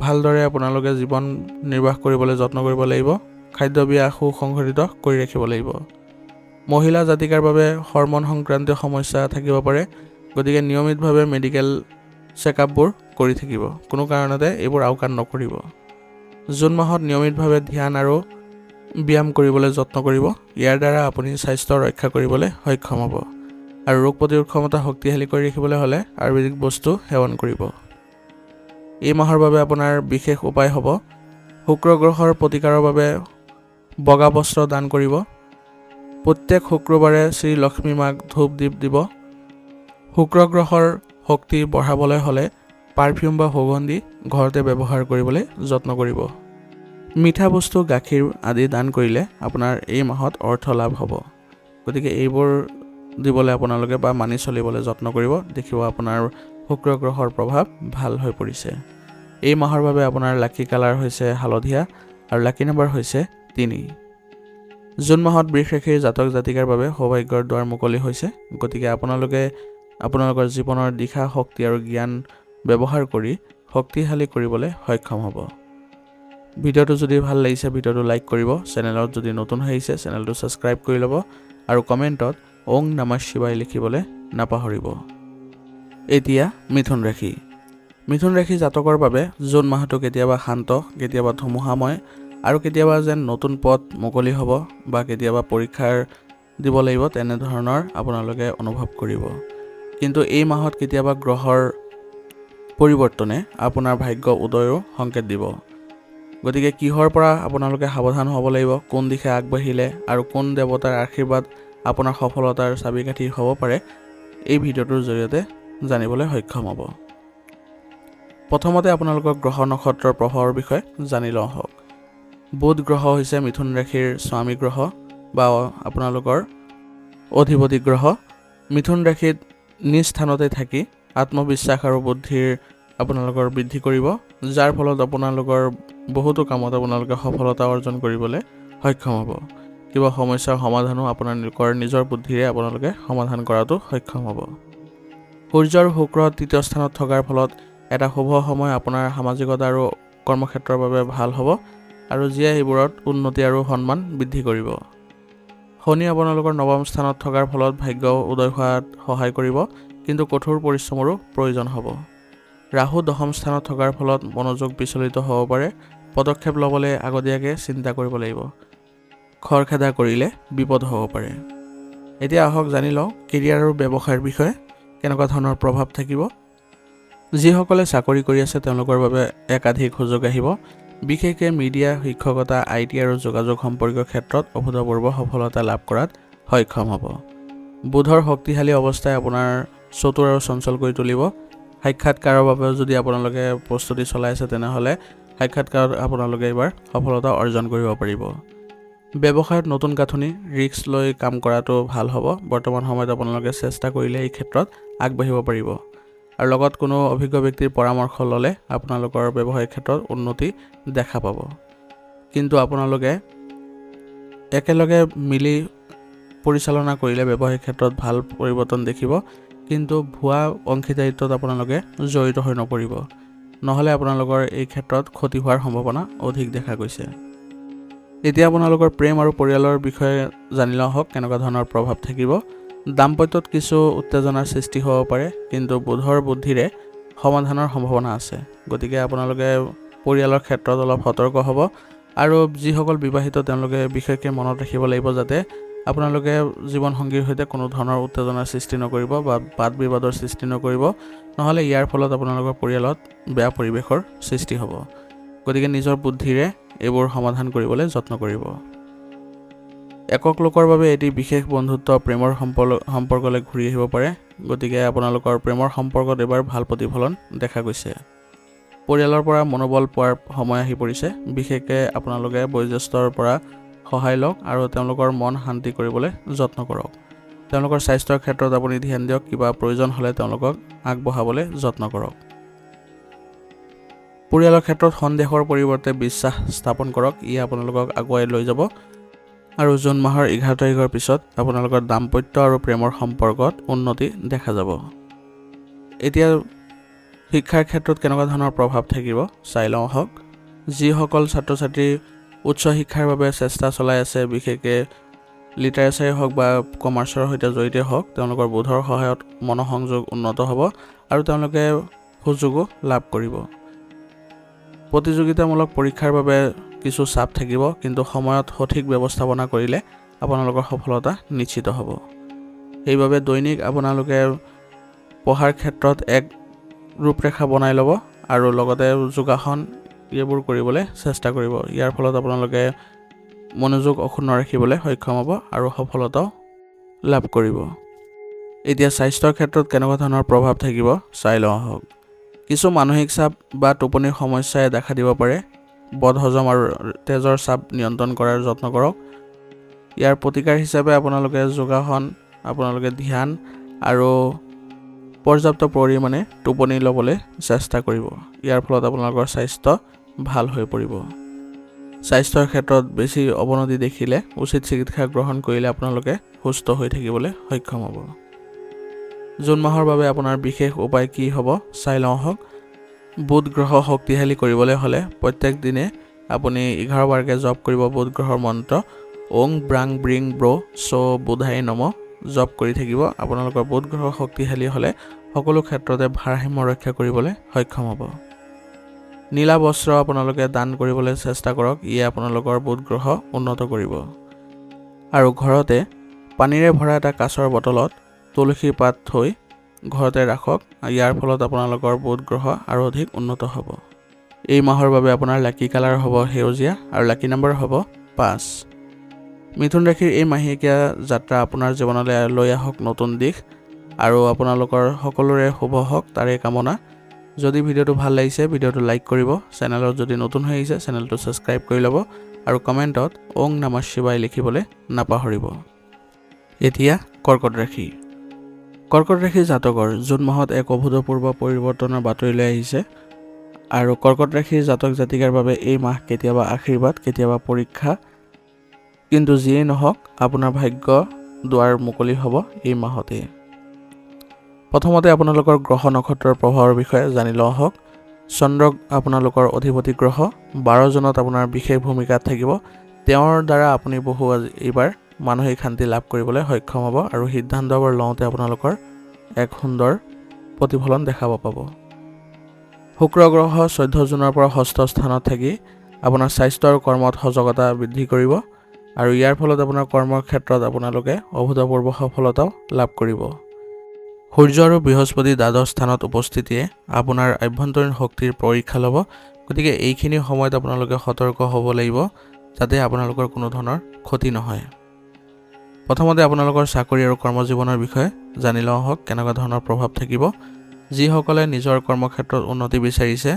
ভালদৰে আপোনালোকে জীৱন নিৰ্বাহ কৰিবলৈ যত্ন কৰিব লাগিব। খাদ্যাভ্যাস সুসংগঠিত কৰি ৰাখিব লাগিব। মহিলা জাতিকাৰ বাবে হৰম'ন সংক্ৰান্তীয় সমস্যা থাকিব পাৰে, গতিকে নিয়মিতভাৱে মেডিকেল চেকআপবোৰ কৰি থাকিব। কোনো কাৰণতে এইবোৰ আওকাণ নকৰিব। জুন মাহত নিয়মিতভাৱে ধ্যান আৰু ব্যায়াম কৰিবলৈ যত্ন কৰিব। ইয়াৰ দ্বাৰা আপুনি স্বাস্থ্য ৰক্ষা কৰিবলৈ সক্ষম হ'ব আৰু ৰোগ প্ৰতিৰোধ ক্ষমতা শক্তিশালী কৰি ৰাখিবলৈ হ'লে আয়ুৰ্বেদিক বস্তু সেৱন কৰিব। এই মাহৰ বাবে আপোনাৰ বিশেষ উপায় হ'ব শুক্ৰ গ্ৰহৰ প্ৰতিকাৰৰ বাবে বগা বস্ত্ৰ দান কৰিব। প্ৰত্যেক শুক্ৰবাৰে শ্ৰী লক্ষ্মী মাক ধূপ দীপ দিব। শুক্ৰ গ্ৰহৰ শক্তি বঢ়াবলৈ হ'লে পাৰফিউম বা সুগন্ধি ঘৰতে ব্যৱহাৰ কৰিবলৈ যত্ন কৰিব। মিঠা বস্তু গাখীৰ আদি দান কৰিলে আপোনাৰ এই মাহত অৰ্থ লাভ হ'ব। গতিকে এইবোৰ দিবলৈ আপোনালোকে বা মানি চলিবলৈ যত্ন কৰিব। দেখিব আপোনাৰ শুক্ৰ গ্ৰহৰ প্ৰভাৱ ভাল হৈ পৰিছে। এই মাহৰ বাবে আপোনাৰ লাকি কালাৰ হৈছে হালধীয়া আৰু লাকি নম্বৰ হৈছে 3। জুন মাহত বৃষ ৰাশিৰ জাতক জাতিকাৰ বাবে সৌভাগ্যৰ দুৱাৰ মুকলি হৈছে। গতিকে আপোনালোকে আপোনালোকৰ জীৱনৰ দিশা শক্তি আৰু জ্ঞান ব্যৱহাৰ কৰি শক্তিশালী কৰিবলৈ সক্ষম হ'ব। ভিডিঅ'টো যদি ভাল লাগিছে ভিডিঅ'টো লাইক কৰিব। চেনেলত যদি নতুন আহিছে চেনেলটো ছাবস্ক্ৰাইব কৰি ল'ব আৰু কমেণ্টত ওং নমঃ শিৱায় লিখিবলৈ নাপাহৰিব। এতিয়া মিথুন ৰাশি। মিথুন ৰাশি জাতকৰ বাবে জুন মাহটো কেতিয়াবা শান্ত, কেতিয়াবা ধুমুহাময় আৰু কেতিয়াবা যেন নতুন পথ মুকলি হ'ব বা কেতিয়াবা পৰীক্ষাৰ দিব লাগিব তেনেধৰণৰ আপোনালোকে অনুভৱ কৰিব। কিন্তু এই মাহত কেতিয়াবা গ্ৰহৰ পৰিৱৰ্তনে আপোনাৰ ভাগ্য উদয়ৰ সংকেত দিব। গতিকে কিহৰ পৰা আপোনালোকে সাৱধান হ'ব লাগিব, কোন দিশে আগবাঢ়িলে আৰু কোন দেৱতাৰ আশীৰ্বাদ আপোনাৰ সফলতাৰ চাবিকাঠি হ'ব পাৰে, এই ভিডিঅ'টোৰ জৰিয়তে জানিবলৈ সক্ষম হ'ব। প্ৰথমতে আপোনালোকৰ গ্ৰহ নক্ষত্ৰৰ প্ৰভাৱৰ বিষয়ে জানি লওঁ আহক। বুধ গ্ৰহ হৈছে মিথুন ৰাশিৰ স্বামী গ্ৰহ বা আপোনালোকৰ অধিপতি গ্ৰহ। মিথুন ৰাশিত নিজ স্থানতে থাকি আত্মবিশ্বাস আৰু বুদ্ধিৰ আপোনালোকৰ বৃদ্ধি কৰিব, যাৰ ফলত আপোনালোকৰ বহুতো কামত আপোনালোকে সফলতা অৰ্জন কৰিবলৈ সক্ষম হ'ব। কিবা সমস্যাৰ সমাধানো আপোনালোকৰ নিজৰ বুদ্ধিৰে আপোনালোকে সমাধান কৰাটো সক্ষম হ'ব। সূৰ্য আৰু শুক্ৰ তৃতীয় স্থানত থকাৰ ফলত এটা শুভ সময় আপোনাৰ সামাজিকতা আৰু কৰ্মক্ষেত্ৰৰ বাবে ভাল হ'ব আৰু যিয়ে সেইবোৰত উন্নতি আৰু সন্মান বৃদ্ধি কৰিব। শনি আপোনালোকৰ নৱম স্থানত থকাৰ ফলত ভাগ্য উদয় হোৱাত সহায় কৰিব, কিন্তু কঠোৰ পৰিশ্ৰমৰো প্ৰয়োজন হ'ব। ৰাহু দশম স্থানত থকাৰ ফলত মনোযোগ বিচলিত হ'ব পাৰে। পদক্ষেপ ল'বলৈ আগতীয়াকৈ চিন্তা কৰিব লাগিব। খৰখেদা কৰিলে বিপদ হ'ব পাৰে। এতিয়া আহক জানি লওঁ কেৰিয়াৰ আৰু ব্যৱসায়ৰ বিষয়ে কেনেকুৱা ধৰণৰ প্ৰভাৱ থাকিব। যিসকলে চাকৰি কৰি আছে তেওঁলোকৰ বাবে একাধিক সুযোগ আহিব। বিশেষকৈ মিডিয়া, শিক্ষকতা, IT আৰু যোগাযোগ সম্পৰ্কীয় ক্ষেত্ৰত অভূতপূৰ্ব সফলতা লাভ কৰাত সক্ষম হ'ব। বুধৰ শক্তিশালী অৱস্থাই আপোনাৰ চতুৰ আৰু চঞ্চল কৰি তুলিব। সাক্ষাৎকাৰৰ বাবে যদি আপোনালোকে প্ৰস্তুতি চলাই আছে তেনেহ'লে সাক্ষাৎকাৰত আপোনালোকে এইবাৰ সফলতা অৰ্জন কৰিব পাৰিব। ব্যৱসায়ত নতুন গাঁথনি ৰিস্ক লৈ কাম কৰাটো ভাল হ'ব। বৰ্তমান সময়ত আপোনালোকে চেষ্টা কৰিলে এই ক্ষেত্ৰত আগবাঢ়িব পাৰিব আৰু লগত কোনো অভিজ্ঞ ব্যক্তিৰ পৰামৰ্শ ল'লে আপোনালোকৰ ব্যৱসায়িক ক্ষেত্ৰত উন্নতি দেখা পাব। কিন্তু আপোনালোকে একেলগে মিলি পৰিচালনা কৰিলে ব্যৱসায়িক ক্ষেত্ৰত ভাল পৰিৱৰ্তন দেখিব, কিন্তু ভুৱা অংশীদাৰিত্বত আপোনালোকে জড়িত হৈ নপৰিব, নহ'লে আপোনালোকৰ এই ক্ষেত্ৰত ক্ষতি হোৱাৰ সম্ভাৱনা অধিক দেখা গৈছে। এতিয়া আপোনালোকৰ প্ৰেম আৰু পৰিয়ালৰ বিষয়ে জানি লওঁ আহক কেনেকুৱা ধৰণৰ প্ৰভাৱ থাকিব। দাম্পত্যত কিছু উত্তেজনাৰ সৃষ্টি হ'ব পাৰে, কিন্তু বুধৰ বুদ্ধিৰে সমাধানৰ সম্ভাৱনা আছে। গতিকে আপোনালোকে পৰিয়ালৰ ক্ষেত্ৰত অলপ সতৰ্ক হ'ব আৰু যিসকল বিবাহিত তেওঁলোকে বিশেষকৈ মনত ৰাখিব লাগিব যাতে আপোনালোকে জীৱনসংগীৰ সৈতে কোনো ধৰণৰ উত্তেজনাৰ সৃষ্টি নকৰিব বা বাদ বিবাদৰ সৃষ্টি নকৰিব, নহ'লে ইয়াৰ ফলত আপোনালোকৰ পৰিয়ালত বেয়া পৰিৱেশৰ সৃষ্টি হ'ব। গতিকে নিজৰ বুদ্ধিৰে এইবোৰ সমাধান কৰিবলৈ যত্ন কৰিব। একক লোকৰ বাবে এটি বিশেষ বন্ধুত্ব প্ৰেমৰ সম্পৰ্কলৈ ঘূৰি আহিব পাৰে। গতিকে আপোনালোকৰ প্ৰেমৰ সম্পৰ্কত এবাৰ ভাল প্ৰতিফলন দেখা গৈছে। পৰিয়ালৰ পৰা মনোবল পোৱাৰ সময় আহি পৰিছে। বিশেষকৈ আপোনালোকে বয়োজ্যেষ্ঠৰ পৰা সহায় লওক আৰু তেওঁলোকৰ মন শান্তি কৰিবলৈ যত্ন কৰক। তেওঁলোকৰ স্বাস্থ্যৰ ক্ষেত্ৰত আপুনি ধ্যান দিয়ক। কিবা প্ৰয়োজন হ'লে তেওঁলোকক আগবঢ়াবলৈ যত্ন কৰক। পৰিয়ালৰ ক্ষেত্ৰত সন্দেহৰ পৰিৱৰ্তে বিশ্বাস স্থাপন কৰক, ই আপোনালোকক আগুৱাই লৈ যাব আৰু জুন মাহৰ 11 তাৰিখৰ পিছত আপোনালোকৰ দাম্পত্য আৰু প্ৰেমৰ সম্পৰ্কত উন্নতি দেখা যাব। এতিয়া শিক্ষাৰ ক্ষেত্ৰত কেনেকুৱা ধৰণৰ প্ৰভাৱ থাকিব চাই লওঁ আহক। যিসকল ছাত্ৰ ছাত্ৰী উচ্চ শিক্ষাৰ বাবে চেষ্টা চলাই আছে, বিশেষকৈ লিটাৰেচাৰে হওক বা কমাৰ্চৰ সৈতে জড়িত হওক, তেওঁলোকৰ বোধৰ সহায়ত মনোসংযোগ উন্নত হ'ব আৰু তেওঁলোকে সুযোগো লাভ কৰিব। প্ৰতিযোগিতামূলক পৰীক্ষাৰ বাবে কিছু চাপ থাকিব, কিন্তু সময়ত সঠিক ব্যৱস্থাপনা কৰিলে আপোনালোকৰ সফলতা নিশ্চিত হ'ব। সেইবাবে দৈনিক আপোনালোকে পঢ়াৰ ক্ষেত্ৰত এক ৰূপৰেখা বনাই ল'ব আৰু লগতে যোগাসন এইবোৰ কৰিবলৈ চেষ্টা কৰিব। ইয়াৰ ফলত আপোনালোকে মনোযোগ অক্ষুণ্ণ ৰাখিবলৈ সক্ষম হ'ব আৰু সফলতাও লাভ কৰিব। এতিয়া স্বাস্থ্যৰ ক্ষেত্ৰত কেনেকুৱা ধৰণৰ প্ৰভাৱ থাকিব চাই লওঁ আহক। কিছু মানসিক চাপ বা টোপনিৰ সমস্যাই দেখা দিব পাৰে। বদহজম আৰু তেজৰ চাপ নিয়ন্ত্ৰণ কৰাৰ যত্ন কৰক। ইয়াৰ প্ৰতিকাৰ হিচাপে আপোনালোকে যোগাসন, আপোনালোকে ধ্যান আৰু পৰ্যাপ্ত পৰিমাণে টোপনি ল'বলৈ চেষ্টা কৰিব। ইয়াৰ ফলত আপোনালোকৰ স্বাস্থ্য ভাল হৈ পৰিব। স্বাস্থ্যৰ ক্ষেত্ৰত বেছি অৱনতি দেখিলে উচিত চিকিৎসা গ্ৰহণ কৰিলে আপোনালোকে সুস্থ হৈ থাকিবলৈ সক্ষম হ'ব। জুন মাহৰ বাবে আপোনাৰ বিশেষ উপায় কি হ'ব চাই লওঁ আহক। বুধ গ্ৰহ শক্তিশালী কৰিবলৈ হ'লে প্ৰত্যেক দিনে আপুনি 11 বাৰকৈ জপ কৰিব বুধ গ্ৰহৰ মন্ত্ৰ ওং ব্ৰাং ব্ৰিং ব্ৰ চ বুধাই নম জপ কৰি থাকিব। আপোনালোকৰ বুধ গ্ৰহ শক্তিশালী হ'লে সকলো ক্ষেত্ৰতে ভাৰসাম্য ৰক্ষা কৰিবলৈ সক্ষম হ'ব। নীলা বস্ত্ৰ আপোনালোকে দান কৰিবলৈ চেষ্টা কৰক। ইয়ে আপোনালোকৰ বুধ গ্ৰহ উন্নত কৰিব। আৰু ঘৰতে পানীৰে ভৰা এটা কাঁচৰ বটলত তুলসী পাত থৈ ঘৰতে ৰাখক। ইয়াৰ ফলত আপোনালোকৰ বুধ গ্ৰহ আৰু অধিক উন্নত হ'ব। এই মাহৰ বাবে আপোনাৰ লাকি কালাৰ হ'ব সেউজীয়া আৰু লাকি নম্বৰ হ'ব 5। মিথুন ৰাশিৰ এই মাহেকীয়া যাত্ৰা আপোনাৰ জীৱনলৈ লৈ আহক নতুন দিশ আৰু আপোনালোকৰ সকলোৰে শুভ হওক তাৰে কামনা। যদি ভিডিঅ'টো ভাল লাগিছে ভিডিঅ'টো লাইক কৰিব। চেনেলত যদি নতুন হৈ আহিছে চেনেলটো ছাবস্ক্ৰাইব কৰি ল'ব আৰু কমেণ্টত ওং নমঃ শিৱায় লিখিবলৈ নাপাহৰিব। এতিয়া কৰ্কট ৰাশি। কৰ্কট ৰাশিৰ জাতকৰ জুন মাহত এক অভূতপূৰ্ব পৰিৱৰ্তনৰ বাতৰিলৈ আহিছে আৰু কৰ্কট ৰাশিৰ জাতক জাতিকাৰ বাবে এই মাহ কেতিয়াবা আশীৰ্বাদ, কেতিয়াবা পৰীক্ষা, কিন্তু যিয়েই নহওক আপোনাৰ ভাগ্য দুৱাৰ মুকলি হ'ব এই মাহতে। প্ৰথমতে আপোনালোকৰ গ্ৰহ নক্ষত্ৰৰ প্ৰভাৱৰ বিষয়ে জানি লওঁ আহক। চন্দ্ৰক আপোনালোকৰ অধিপতি গ্ৰহ 12 জনত আপোনাৰ বিশেষ ভূমিকাত থাকিব। তেওঁৰ দ্বাৰা আপুনি এইবাৰ মানসিক শান্তি লাভ কৰিবলৈ সক্ষম হ'ব আৰু সিদ্ধান্তবোৰ লওঁতে আপোনালোকৰ এক সুন্দৰ প্ৰতিফলন দেখাব পাব। শুক্ৰ গ্ৰহ 14 জুনৰ পৰা ষষ্ঠ স্থানত থাকি আপোনাৰ স্বাস্থ্য আৰু কৰ্মত সজাগতা বৃদ্ধি কৰিব আৰু ইয়াৰ ফলত আপোনাৰ কৰ্মৰ ক্ষেত্ৰত আপোনালোকে অভূতপূৰ্ব সফলতাও লাভ কৰিব। সূৰ্য আৰু বৃহস্পতি দ্বাদশ স্থানত উপস্থিতিয়ে আপোনাৰ আভ্যন্তৰীণ শক্তিৰ পৰীক্ষা ল'ব। গতিকে এইখিনি সময়ত আপোনালোকে সতৰ্ক হ'ব লাগিব যাতে আপোনালোকৰ কোনো ধৰণৰ ক্ষতি নহয়। প্ৰথমতে আপোনালোকৰ চাকৰি আৰু কৰ্মজীৱনৰ বিষয়ে জানি লওঁ আহক কেনেকুৱা ধৰণৰ প্ৰভাৱ থাকিব। যিসকলে নিজৰ কৰ্মক্ষেত্ৰত উন্নতি বিচাৰিছে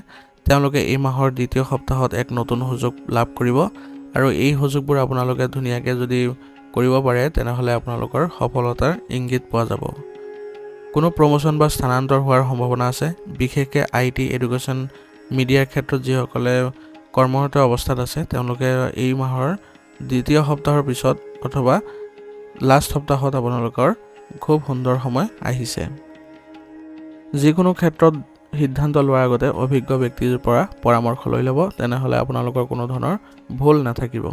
তেওঁলোকে এই মাহৰ দ্বিতীয় সপ্তাহত এক নতুন সুযোগ লাভ কৰিব আৰু এই সুযোগবোৰ আপোনালোকে ধুনীয়াকৈ যদি কৰিব পাৰে তেনেহ'লে আপোনালোকৰ সফলতাৰ ইংগিত পোৱা যাব। কোনো প্ৰমোশ্যন বা স্থানান্তৰ হোৱাৰ সম্ভাৱনা আছে। বিশেষকৈ IT, এডুকেশ্যন, মিডিয়াৰ ক্ষেত্ৰত যিসকলে কৰ্মৰত অৱস্থাত আছে তেওঁলোকে এই মাহৰ দ্বিতীয় সপ্তাহৰ পিছত অথবা লাষ্ট সপ্তাহত আপোনালোকৰ খুব সুন্দৰ সময় আহিছে। যিকোনো ক্ষেত্ৰত সিদ্ধান্ত লোৱাৰ আগতে অভিজ্ঞ ব্যক্তিৰ পৰা পৰামৰ্শ লৈ ল'ব, তেনেহ'লে আপোনালোকৰ কোনো ধৰণৰ ভুল নাথাকিব।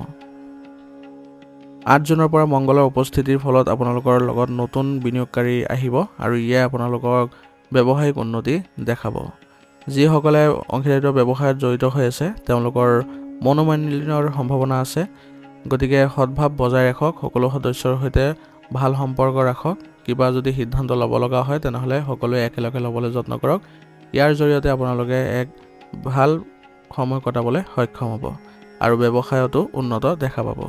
8 জুনৰ পৰা মংগলৰ উপস্থিতিৰ ফলত আপোনালোকৰ লগত নতুন বিনিয়োগকাৰী আহিব আৰু ইয়ে আপোনালোকক ব্যৱসায়িক উন্নতি দেখাব। যিসকলে অংশীদাৰিত্ব ব্যৱসায়ত জড়িত হৈ আছে তেওঁলোকৰ মনোমালিন্যৰ সম্ভাৱনা আছে। গতিকে সদ্ভাৱ বজাই ৰাখক, সকলো সদস্যৰ সৈতে ভাল সম্পৰ্ক ৰাখক। কিবা যদি সিদ্ধান্ত ল'ব লগা হয় তেনেহ'লে সকলোৱে একেলগে ল'বলৈ যত্ন কৰক। ইয়াৰ জৰিয়তে আপোনালোকে এক ভাল সময় কটাবলৈ সক্ষম হ'ব আৰু ব্যৱসায়তো উন্নত দেখা পাব।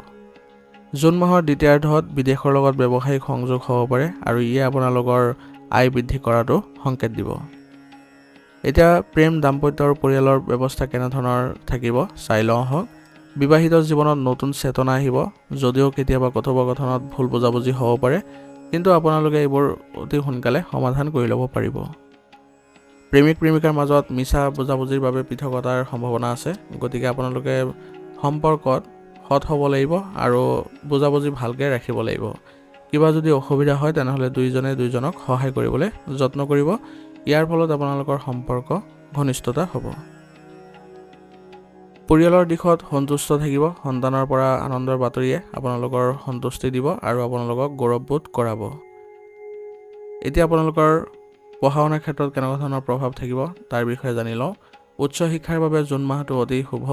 জুন মাহৰ দ্বিতীয়াৰ্ধত বিদেশৰ লগত ব্যৱসায়িক সংযোগ হ'ব পাৰে আৰু ইয়ে আপোনালোকৰ আয় বৃদ্ধি কৰাটো সংকেত দিব। এতিয়া প্ৰেম, দাম্পত্য আৰু পৰিয়ালৰ ব্যৱস্থা কেনেধৰণৰ থাকিব চাই লওঁ আহক। বিবাহিত জীৱনত নতুন চেতনা আহিব। যদিও কেতিয়াবা কথোপকথনত ভুল বুজাবুজি হ'ব পাৰে, কিন্তু আপোনালোকে এইবোৰ অতি সোনকালে সমাধান কৰি ল'ব পাৰিব। প্ৰেমিক প্ৰেমিকাৰ মাজত মিছা বুজাবুজিৰ বাবে পৃথকতাৰ সম্ভাৱনা আছে। গতিকে আপোনালোকে সম্পৰ্কত সৎ হ'ব লাগিব আৰু বুজাবুজি ভালকৈ ৰাখিব লাগিব। কিবা যদি অসুবিধা হয় তেনেহ'লে দুইজনে দুইজনক সহায় কৰিবলৈ যত্ন কৰিব। ইয়াৰ ফলত আপোনালোকৰ সম্পৰ্ক ঘনিষ্ঠতা হ'ব। পৰিয়ালৰ দিশত সন্তুষ্ট থাকিব। সন্তানৰ পৰা আনন্দৰ বাতৰিয়ে আপোনালোকৰ সন্তুষ্টি দিব আৰু আপোনালোকক গৌৰৱবোধ কৰাব। এতিয়া আপোনালোকৰ পঢ়া শুনাৰ ক্ষেত্ৰত কেনেকুৱা ধৰণৰ প্ৰভাৱ থাকিব তাৰ বিষয়ে জানি লওঁ। উচ্চ শিক্ষাৰ বাবে জুন মাহটো অতি শুভ।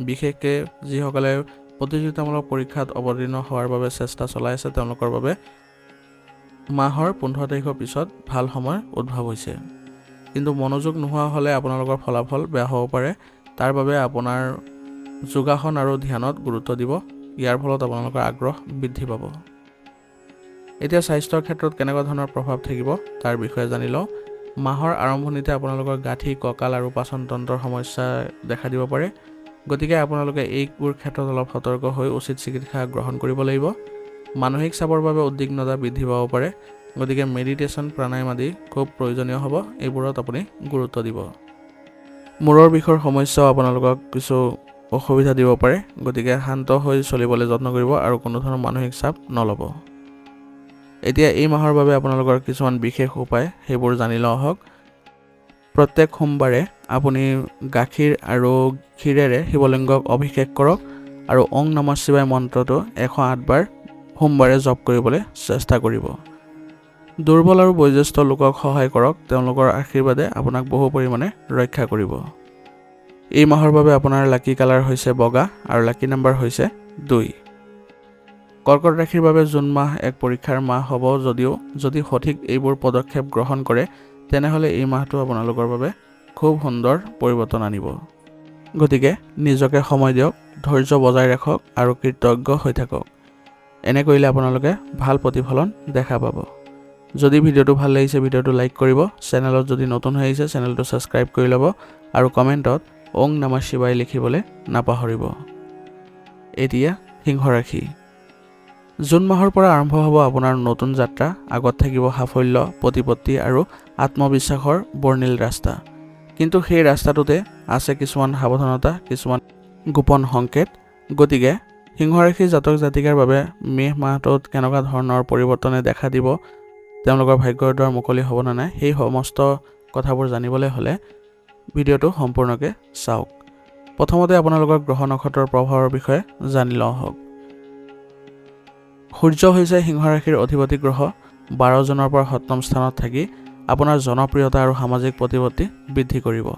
বিশেষকৈ যিসকলে প্ৰতিযোগিতামূলক পৰীক্ষাত অৱতীৰ্ণ হোৱাৰ বাবে চেষ্টা চলাই আছে তেওঁলোকৰ বাবে মাহৰ 15 তাৰিখৰ পিছত ভাল সময় উদ্ভৱ হৈছে। কিন্তু মনোযোগ নোহোৱা হ'লে আপোনালোকৰ ফলাফল বেয়া হ'ব পাৰে। তাৰ বাবে আপোনাৰ যোগাসন আৰু ধ্যানত গুৰুত্ব দিব। ইয়াৰ ফলত আপোনালোকৰ আগ্ৰহ বৃদ্ধি পাব। এতিয়া স্বাস্থ্যৰ ক্ষেত্ৰত কেনেকুৱা ধৰণৰ প্ৰভাৱ থাকিব তাৰ বিষয়ে জানি লওঁ। মাহৰ আৰম্ভণিতে আপোনালোকৰ গাঁঠি, কঁকাল আৰু পাচন তন্ত্ৰৰ সমস্যা দেখা দিব পাৰে। গতিকে আপোনালোকে এইবোৰ ক্ষেত্ৰত অলপ সতৰ্ক হৈ উচিত চিকিৎসা গ্ৰহণ কৰিব লাগিব। মানসিক চাপৰ বাবে উদ্বিগ্নতা বৃদ্ধি পাব পাৰে। গতিকে মেডিটেশ্যন, প্ৰাণায়াম আদি খুব প্ৰয়োজনীয় হ'ব। এইবোৰত আপুনি গুৰুত্ব দিব। মূৰৰ বিষৰ সমস্যাও আপোনালোকক কিছু অসুবিধা দিব পাৰে। গতিকে শান্ত হৈ চলিবলৈ যত্ন কৰিব আৰু কোনো ধৰণৰ মানসিক চাপ নল'ব। এতিয়া এই মাহৰ বাবে আপোনালোকৰ কিছুমান বিশেষ উপায় সেইবোৰ জানি লওঁ আহক। প্ৰত্যেক সোমবাৰে আপুনি গাখীৰ আৰু ক্ষীৰেৰে শিৱলিংগক অভিষেক কৰক আৰু ওং নমঃ শিৱায় মন্ত্ৰটো 108 বাৰ সোমবাৰে জপ কৰিবলৈ চেষ্টা কৰিব। দুৰ্বল আৰু বয়োজ্যেষ্ঠ লোকক সহায় কৰক। তেওঁলোকৰ আশীৰ্বাদে আপোনাক বহু পৰিমাণে ৰক্ষা কৰিব। এই মাহৰ বাবে আপোনাৰ লাকি কালাৰ হৈছে বগা আৰু লাকি নম্বৰ হৈছে 2। কৰ্কট ৰাশিৰ বাবে জুন মাহ এক পৰীক্ষাৰ মাহ হ'ব যদিও যদি সঠিক এইবোৰ পদক্ষেপ গ্ৰহণ কৰে তেনেহ'লে এই মাহটো আপোনালোকৰ বাবে খুব সুন্দৰ পৰিৱৰ্তন আনিব। গতিকে নিজকে সময় দিয়ক, ধৈৰ্য বজাই ৰাখক আৰু কৃতজ্ঞ হৈ থাকক। এনে কৰিলে আপোনালোকে ভাল প্ৰতিফলন দেখা পাব। যদি ভিডিঅ'টো ভাল লাগিছে ভিডিঅ'টো লাইক কৰিব। চেনেলত যদি নতুন হৈ আহিছে চেনেলটো ছাবস্ক্ৰাইব কৰি ল'ব আৰু কমেণ্টত ওং নমঃ শিৱায় লিখিবলৈ নাপাহৰিব। এতিয়া সিংহ ৰাশি। জুন মাহৰ পৰা আৰম্ভ হ'ব আপোনাৰ নতুন যাত্ৰা। আগত থাকিব সাফল্য, প্ৰতিপত্তি আৰু আত্মবিশ্বাসৰ বৰ্ণিল ৰাস্তা। কিন্তু সেই ৰাস্তাটোতে আছে কিছুমান সাৱধানতা, কিছুমান গোপন সংকেত। গতিকে সিংহ ৰাশিৰ জাতক জাতিকাৰ বাবে মে মাহটোত কেনেকুৱা ধৰণৰ পৰিৱৰ্তনে দেখা দিব, তেওঁলোকৰ ভাগ্যৰ দ্বাৰ মুকলি হ'ব নে নাই, সেই সমস্ত কথাবোৰ জানিবলৈ হ'লে ভিডিঅ'টো সম্পূৰ্ণকৈ চাওক। প্ৰথমতে আপোনালোকৰ গ্ৰহ নক্ষত্ৰৰ প্ৰভাৱৰ বিষয়ে জানি লওঁ আহক। সূৰ্য হৈছে সিংহ ৰাশিৰ অধিপতি গ্ৰহ। 12 জুনৰ পৰা 7ম স্থানত থাকি আপোনাৰ জনপ্ৰিয়তা আৰু সামাজিক প্ৰতিপত্তি বৃদ্ধি কৰিব।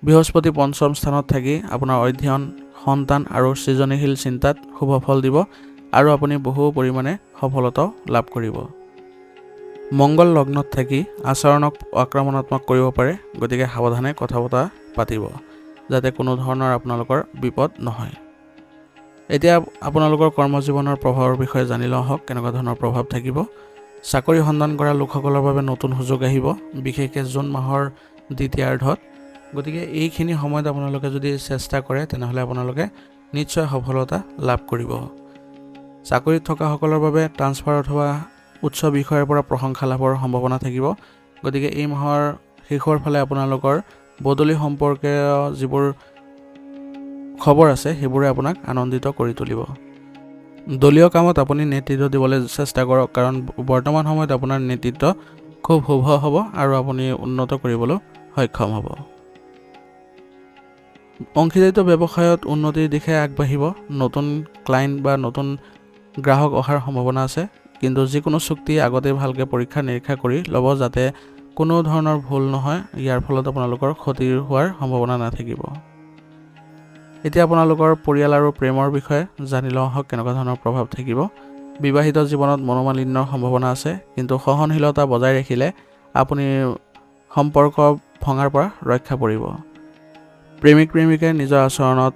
বৃহস্পতি 5ম স্থানত থাকি আপোনাৰ অধ্যয়ন, সন্তান আৰু সৃজনীশীল চিন্তাত শুভ ফল দিব আৰু আপুনি বহু পৰিমাণে সফলতাও লাভ কৰিব। মংগল লগ্নত থাকি আচৰণক আক্ৰমণাত্মক কৰিব পাৰে। গতিকে সাৱধানে কথা বতৰা পাতিব যাতে কোনো ধৰণৰ আপোনালোকৰ বিপদ নহয়। এতিয়া আপোনালোকৰ কৰ্মজীৱনৰ প্ৰভাৱৰ বিষয়ে জানি লওঁ আহক। কেনেকুৱা ধৰণৰ প্ৰভাৱ থাকিব। চাকৰি সন্ধান কৰা লোকসকলৰ বাবে নতুন সুযোগ আহিব, বিশেষকৈ জুন মাহৰ দ্বিতীয়াৰ্ধত। গতিকে এইখিনি সময়ত আপোনালোকে যদি চেষ্টা কৰে তেনেহ'লে আপোনালোকে নিশ্চয় সফলতা লাভ কৰিব। চাকৰিত থকাসকলৰ বাবে ট্ৰান্সফাৰ অথবা উচ্চ বিষয়ৰ পৰা প্ৰশংসা লাভৰ সম্ভাৱনা থাকিব। গতিকে এই মাহৰ শেষৰ ফালে আপোনালোকৰ বদলি সম্পৰ্কীয় যিবোৰ খবৰ আছে সেইবোৰে আপোনাক আনন্দিত কৰি তুলিব। দলীয় কামত আপুনি নেতৃত্ব দিবলৈ চেষ্টা কৰক, কাৰণ বৰ্তমান সময়ত আপোনাৰ নেতৃত্ব খুব শুভ হ'ব আৰু আপুনি উন্নত কৰিবলৈ সক্ষম হ'ব। অংশীদাৰিত্ব ব্যৱসায়ত উন্নতিৰ দিশে আগবাঢ়িব। নতুন ক্লায়েণ্ট বা নতুন গ্ৰাহক অহাৰ সম্ভাৱনা আছে। কিন্তু যিকোনো চুক্তি আগতে ভালকৈ পৰীক্ষা নিৰীক্ষা কৰি ল'ব যাতে কোনো ধৰণৰ ভুল নহয়। ইয়াৰ ফলত আপোনালোকৰ ক্ষতি হোৱাৰ সম্ভাৱনা নাথাকিব। এতিয়া আপোনালোকৰ পৰিয়াল আৰু প্ৰেমৰ বিষয়ে জানি লওঁ আহক। কেনেকুৱা ধৰণৰ প্ৰভাৱ থাকিব। বিবাহিত জীৱনত মনোমালিন্যৰ সম্ভাৱনা আছে, কিন্তু সহনশীলতা বজাই ৰাখিলে আপুনি সম্পৰ্ক ভঙাৰ পৰা ৰক্ষা পৰিব। প্ৰেমিক প্ৰেমিকাই নিজৰ আচৰণত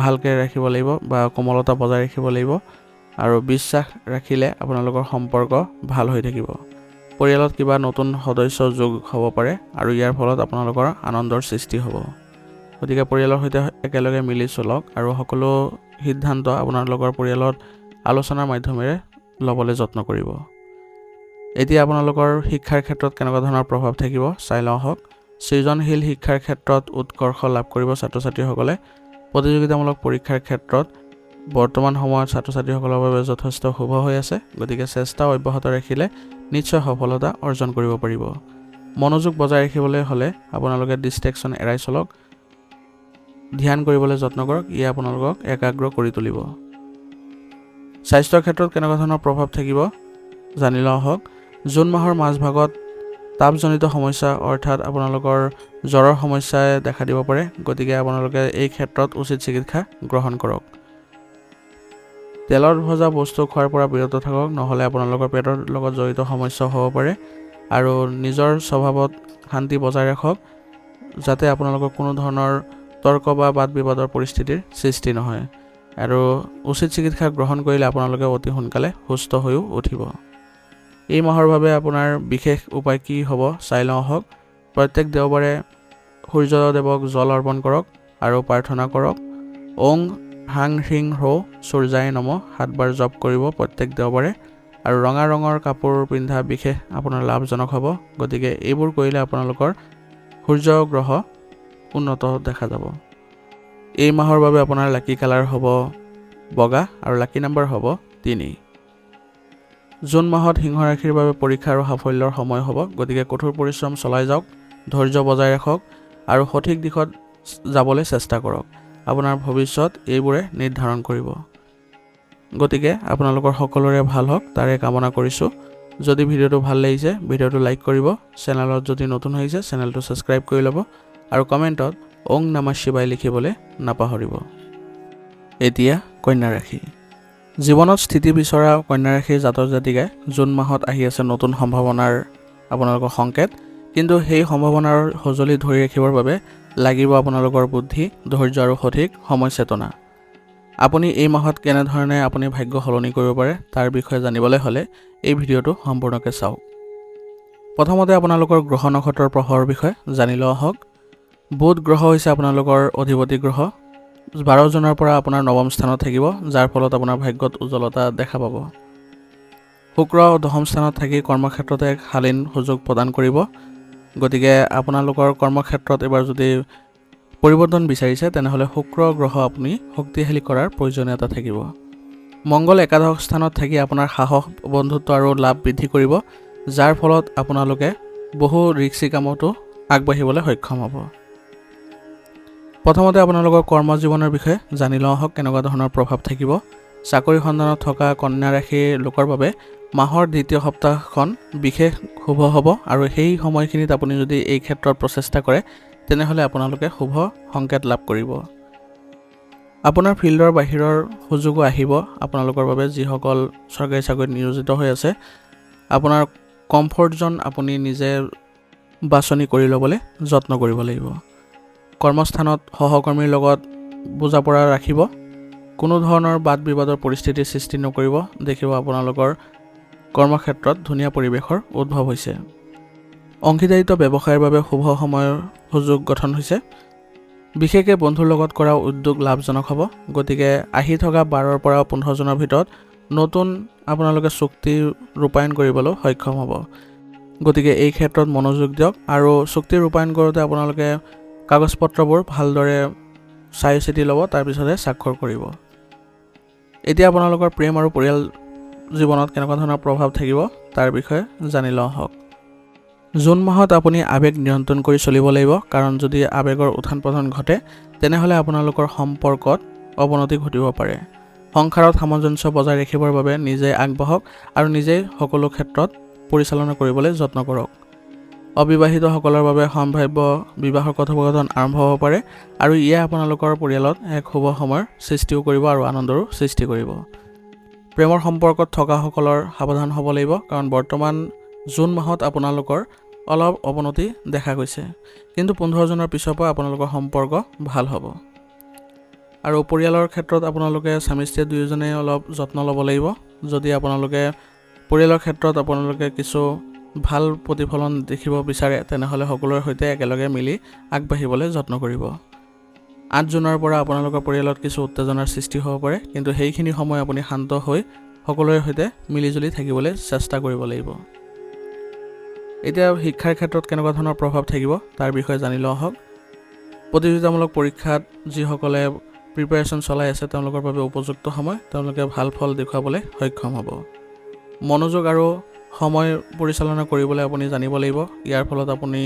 ভালকৈ ৰাখিব লাগিব বা কোমলতা বজাই ৰাখিব লাগিব আৰু বিশ্বাস ৰাখিলে আপোনালোকৰ সম্পৰ্ক ভাল হৈ থাকিব। পৰিয়ালত কিবা নতুন সদস্য যোগ হ'ব পাৰে আৰু ইয়াৰ ফলত আপোনালোকৰ আনন্দৰ সৃষ্টি হ'ব। গতিকে পৰিয়ালৰ সৈতে একেলগে মিলি চলক আৰু সকলো সিদ্ধান্ত আপোনালোকৰ পৰিয়ালত আলোচনাৰ মাধ্যমেৰে ল'বলৈ যত্ন কৰিব। এতিয়া আপোনালোকৰ শিক্ষাৰ ক্ষেত্ৰত কেনেকুৱা ধৰণৰ প্ৰভাৱ থাকিব চাই লওঁ আহক। সৃজনশীল শিক্ষাৰ ক্ষেত্ৰত উৎকৰ্ষ লাভ কৰিব ছাত্ৰ ছাত্ৰীসকলে। প্ৰতিযোগিতামূলক পৰীক্ষাৰ ক্ষেত্ৰত বৰ্তমান সময়ত ছাত্ৰ ছাত্ৰীসকলৰ বাবে যথেষ্ট শুভ হৈ আছে। গতিকে চেষ্টা অব্যাহত ৰাখিলে নিশ্চয় সফলতা অৰ্জন কৰিব পাৰিব। মনোযোগ বজাই ৰাখিবলৈ হ'লে আপোনালোকে ডিষ্ট্ৰেকশ্যন এৰাই চলক, ধ্যান কৰিবলৈ যত্ন কৰক, ইয়ে আপোনালোকক একাগ্ৰ কৰি তুলিব। স্বাস্থ্যৰ ক্ষেত্ৰত কেনেকুৱা ধৰণৰ প্ৰভাৱ থাকিব জানি লওঁ আহক। জুন মাহৰ মাজভাগত তাপজনিত সমস্যা অৰ্থাৎ আপোনালোকৰ জ্বৰৰ সমস্যাই দেখা দিব পাৰে। গতিকে আপোনালোকে এই ক্ষেত্ৰত উচিত চিকিৎসা গ্ৰহণ কৰক। তেলত ভজা বস্তু খোৱাৰ পৰা বিৰত থাকক, নহ'লে আপোনালোকৰ পেটৰ লগত জড়িত সমস্যা হ'ব পাৰে। আৰু নিজৰ স্বভাৱত শান্তি বজাই ৰাখক, যাতে আপোনালোকৰ কোনো ধৰণৰ তৰ্ক বা বাদ বিবাদৰ পৰিস্থিতিৰ সৃষ্টি নহয়। আৰু উচিত চিকিৎসা গ্ৰহণ কৰিলে আপোনালোকে অতি সোনকালে সুস্থ হৈও উঠিব। এই মাহৰ বাবে আপোনাৰ বিশেষ উপায় কি হ'ব চাই লওঁ আহক। প্ৰত্যেক দেওবাৰে সূৰ্যদেৱক জল অৰ্পণ কৰক আৰু প্ৰাৰ্থনা কৰক। ওং হাং হ্ৰিং hrৌ সূৰ্যায় নমঃ 7 বাৰ জপ কৰিব প্ৰত্যেক দেওবাৰে। আৰু ৰঙা ৰঙৰ কাপোৰ পিন্ধা বিশেষ আপোনাৰ লাভজনক হ'ব। গতিকে এইবোৰ কৰিলে আপোনালোকৰ সূৰ্য গ্ৰহ উন্নত দেখা যাব। এই মাহৰ বাবে আপোনাৰ লাকি কালাৰ হ'ব বগা আৰু লাকি নাম্বাৰ হ'ব 3। জুন মাহত সিংহ ৰাশিৰ বাবে পৰীক্ষা আৰু সাফল্যৰ সময় হ'ব। গতিকে কঠোৰ পৰিশ্ৰম চলাই যাওক, ধৈৰ্য বজাই ৰাখক আৰু সঠিক দিশত যাবলৈ চেষ্টা কৰক। আপোনাৰ ভৱিষ্যত এইবোৰে নিৰ্ধাৰণ কৰিব। গতিকে আপোনালোকৰ সকলোৰে ভাল হওক তাৰে কামনা কৰিছোঁ। যদি ভিডিঅ'টো ভাল লাগিছে ভিডিঅ'টো লাইক কৰিব, চেনেলত যদি নতুন আহিছে চেনেলটো ছাবস্ক্ৰাইব কৰি ল'ব আৰু কমেণ্টত ওং নমঃ শিৱায় লিখিবলৈ নাপাহৰিব। এতিয়া কন্যা ৰাশি। জীৱনত স্থিতি বিচৰা কন্যা ৰাশিৰ জাতক জাতিকাই জুন মাহত আহি আছে নতুন সম্ভাৱনাৰ আপোনালোকৰ সংকেত। কিন্তু সেই সম্ভাৱনাৰ সঁজুলি ধৰি ৰাখিবৰ বাবে লাগিব আপোনালোকৰ বুদ্ধি, ধৈৰ্য আৰু সঠিক সময় চেতনা। আপুনি এই মাহত কেনেধৰণে আপুনি ভাগ্য সলনি কৰিব পাৰে তাৰ বিষয়ে জানিবলৈ হ'লে এই ভিডিঅ'টো সম্পূৰ্ণকৈ চাওক। প্ৰথমতে আপোনালোকৰ গ্ৰহ নক্ষত্ৰৰ প্ৰভাৱৰ বিষয়ে জানি লোৱা হওক। বুধ গ্ৰহ হৈছে আপোনালোকৰ অধিপতি গ্ৰহ। 12 জুনৰ পৰা আপোনাৰ নৱম স্থানত থাকিব, যাৰ ফলত আপোনাৰ ভাগ্যত উজ্জ্বলতা দেখা পাব। শুক্ৰ দশম স্থানত থাকি কৰ্মক্ষেত্ৰতে এক শালীন সুযোগ প্ৰদান কৰিব। গতিকে আপোনালোকৰ কৰ্মক্ষেত্ৰত এবাৰ যদি পৰিৱৰ্তন বিচাৰিছে তেনেহ'লে শুক্ৰ গ্ৰহ আপুনি শক্তিশালী কৰাৰ প্ৰয়োজনীয়তা থাকিব। মংগল একাদশ স্থানত থাকি আপোনাৰ সাহস, বন্ধুত্ব আৰু লাভ বৃদ্ধি কৰিব, যাৰ ফলত আপোনালোকে বহু ৰিস্কি কামতো আগবাঢ়িবলৈ সক্ষম হ'ব। প্ৰথমতে আপোনালোকৰ কৰ্মজীৱনৰ বিষয়ে জানি লওঁ আহক কেনেকুৱা ধৰণৰ প্ৰভাৱ থাকিব। চাকৰি সন্ধানত থকা কন্যা ৰাশিৰ লোকৰ বাবে মাহৰ দ্বিতীয় সপ্তাহখন বিশেষ শুভ হ'ব আৰু সেই সময়খিনিত আপুনি যদি এই ক্ষেত্ৰত প্ৰচেষ্টা কৰে তেনেহ'লে আপোনালোকে শুভ সংকেত লাভ কৰিব। আপোনাৰ ফিল্ডৰ বাহিৰৰ সুযোগো আহিব আপোনালোকৰ বাবে। যিসকল চৰকাৰী চাকৰিত নিয়োজিত হৈ আছে আপোনাৰ কমফৰ্ট জ'ন আপুনি নিজে বাছনি কৰি ল'বলৈ যত্ন কৰিব লাগিব। কৰ্মস্থানত সহকৰ্মীৰ লগত বুজাপৰা ৰাখিব, কোনো ধৰণৰ বাদ বিবাদৰ পৰিস্থিতিৰ সৃষ্টি নকৰিব। দেখিব আপোনালোকৰ কৰ্মক্ষেত্ৰত ধুনীয়া পৰিৱেশৰ উদ্ভৱ হৈছে। অংশীদাৰিত্ব ব্যৱসায়ৰ বাবে শুভ সময়ৰ সুযোগ গঠন হৈছে। বিশেষকৈ বন্ধুৰ লগত কৰা উদ্যোগ লাভজনক হ'ব। গতিকে আহি থকা 12 পৰা 15 জুনৰ ভিতৰত নতুন আপোনালোকে চুক্তি ৰূপায়ণ কৰিবলৈ সক্ষম হ'ব। গতিকে এই ক্ষেত্ৰত মনোযোগ দিয়ক আৰু চুক্তি ৰূপায়ণ কৰোঁতে আপোনালোকে কাগজ পত্ৰবোৰ ভালদৰে চাই চিতি ল'ব, তাৰপিছতহে স্বাক্ষৰ কৰিব। এতিয়া আপোনালোকৰ প্ৰেম আৰু পৰিয়াল জীৱনত কেনেকুৱা ধৰণৰ প্ৰভাৱ থাকিব তাৰ বিষয়ে জানি লওঁ আহক। জুন মাহত আপুনি আৱেগ নিয়ন্ত্ৰণ কৰি চলিব লাগিব, কাৰণ যদি আৱেগৰ উত্থান পতন ঘটে তেনেহ'লে আপোনালোকৰ সম্পৰ্কত অৱনতি ঘটিব পাৰে। সংসাৰত সামঞ্জস্য বজাই ৰাখিবৰ বাবে নিজে আগবাঢ়ক আৰু নিজেই সকলো ক্ষেত্ৰত পৰিচালনা কৰিবলৈ যত্ন কৰক। অবিবাহিতসকলৰ বাবে সম্ভাৱ্য বিবাহৰ কথোপকথন আৰম্ভ হ'ব পাৰে আৰু ইয়ে আপোনালোকৰ পৰিয়ালত এক শুভ সময়ৰ সৃষ্টিও কৰিব আৰু আনন্দৰো সৃষ্টি কৰিব। প্ৰেমৰ সম্পৰ্কত থকাসকলৰ সাৱধান হ'ব লাগিব, কাৰণ বৰ্তমান জুন মাহত আপোনালোকৰ অলপ অৱনতি দেখা গৈছে। কিন্তু 15 জুনৰ পিছৰ পৰা আপোনালোকৰ সম্পৰ্ক ভাল হ'ব। আৰু পৰিয়ালৰ ক্ষেত্ৰত আপোনালোকে স্বামী স্ত্ৰী দুয়োজনে অলপ যত্ন ল'ব লাগিব। যদি আপোনালোকে পৰিয়ালৰ ক্ষেত্ৰত আপোনালোকে কিছু ভাল প্ৰতিফলন দেখিব বিচাৰে তেনেহ'লে সকলোৰে সৈতে একেলগে মিলি আগবাঢ়িবলৈ যত্ন কৰিব। 8 জুনৰ পৰা আপোনালোকৰ পৰিয়ালত কিছু উত্তেজনাৰ সৃষ্টি হ'ব পাৰে, কিন্তু সেইখিনি সময় আপুনি শান্ত হৈ সকলোৰে সৈতে মিলিজুলি থাকিবলৈ চেষ্টা কৰিব লাগিব। এতিয়া শিক্ষাৰ ক্ষেত্ৰত কেনেকুৱা ধৰণৰ প্ৰভাৱ থাকিব তাৰ বিষয়ে জানি লওঁ আহক। প্ৰতিযোগিতামূলক পৰীক্ষাত যিসকলে প্ৰিপাৰেশ্যন চলাই আছে তেওঁলোকৰ বাবে উপযুক্ত সময়, তেওঁলোকে ভাল ফল দেখুৱাবলৈ সক্ষম হ'ব। মনোযোগ আৰু সময় পৰিচালনা কৰিবলৈ আপুনি জানিব লাগিব, ইয়াৰ ফলত আপুনি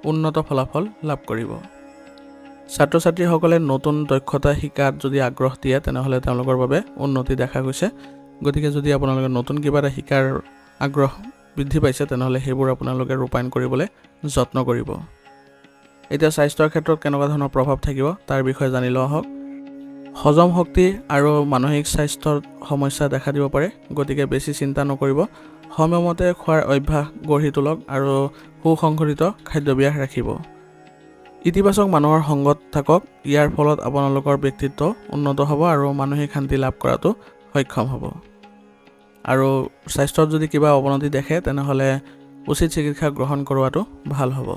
উন্নত ফলাফল লাভ কৰিব। ছাত্ৰ ছাত্ৰীসকলে নতুন দক্ষতা শিকাত যদি আগ্ৰহ দিয়ে তেনেহ'লে তেওঁলোকৰ বাবে উন্নতি দেখা গৈছে। গতিকে যদি আপোনালোকে নতুন কিবা এটা শিকাৰ আগ্ৰহ বৃদ্ধি পাইছে তেনেহ'লে সেইবোৰ আপোনালোকে ৰূপায়ণ কৰিবলৈ যত্ন কৰিব। এতিয়া স্বাস্থ্যৰ ক্ষেত্ৰত কেনেকুৱা ধৰণৰ প্ৰভাৱ থাকিব তাৰ বিষয়ে জানি লোৱা হওক। হজম শক্তি আৰু মানসিক স্বাস্থ্যৰ সমস্যা দেখা দিব পাৰে, গতিকে বেছি চিন্তা নকৰিব। সময়মতে খোৱাৰ অভ্যাস গঢ়ি তোলক আৰু সুসংগঠিত খাদ্যাভ্যাস ৰাখিব। ইতিবাচক মানুহৰ সংগত থাকক, ইয়াৰ ফলত আপোনালোকৰ ব্যক্তিত্ব উন্নত হ'ব আৰু মানসিক শান্তি লাভ কৰাটো সক্ষম হ'ব। আৰু স্বাস্থ্যত যদি কিবা অৱনতি দেখে তেনেহ'লে উচিত চিকিৎসা গ্ৰহণ কৰোৱাটো ভাল হ'ব।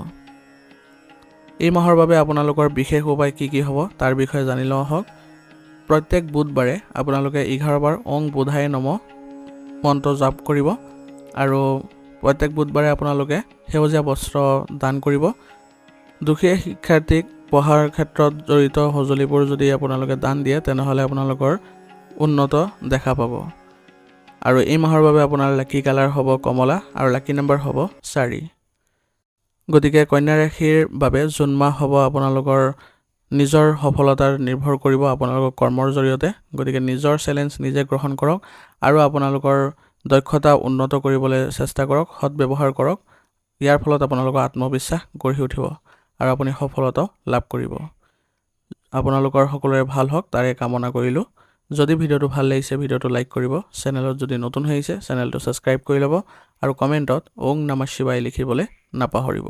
এই মাহৰ বাবে আপোনালোকৰ বিশেষ উপায় কি হ'ব তাৰ বিষয়ে জানি লোৱা হওক। প্ৰত্যেক বুধবাৰে আপোনালোকে 11 বাৰ ওং বুধায় নমঃ মন্ত্ৰ জাপ কৰিব আৰু প্ৰত্যেক বুধবাৰে আপোনালোকে সেউজীয়া বস্ত্ৰ দান কৰিব। দুখীয়া শিক্ষাৰ্থীক পঢ়াৰ ক্ষেত্ৰত জড়িত সঁজুলিবোৰ যদি আপোনালোকে দান দিয়ে তেনেহ'লে আপোনালোকৰ উন্নত দেখা পাব। আৰু এই মাহৰ বাবে আপোনাৰ লাকি কালাৰ হ'ব কমলা আৰু লাকি নম্বৰ হ'ব 4। গতিকে কন্যা ৰাশিৰ বাবে জুন মাহ হ'ব আপোনালোকৰ নিজৰ সফলতাৰ নিৰ্ভৰ কৰিব আপোনালোকৰ কৰ্মৰ জৰিয়তে। গতিকে নিজৰ চেলেঞ্জ নিজে গ্ৰহণ কৰক আৰু আপোনালোকৰ দক্ষতা উন্নত কৰিবলৈ চেষ্টা কৰক, সৎব্যৱহাৰ কৰক। ইয়াৰ ফলত আপোনালোকৰ আত্মবিশ্বাস গঢ়ি উঠিব আৰু আপুনি সফলতাও লাভ কৰিব। আপোনালোকৰ সকলোৰে ভাল হওক তাৰে কামনা কৰিলোঁ। যদি ভিডিঅ'টো ভাল লাগিছে ভিডিঅ'টো লাইক কৰিব, চেনেলত যদি নতুন হৈ আহিছে চেনেলটো ছাবস্ক্ৰাইব কৰি ল'ব আৰু কমেণ্টত ওং নমঃ শিৱায় লিখিবলৈ নাপাহৰিব।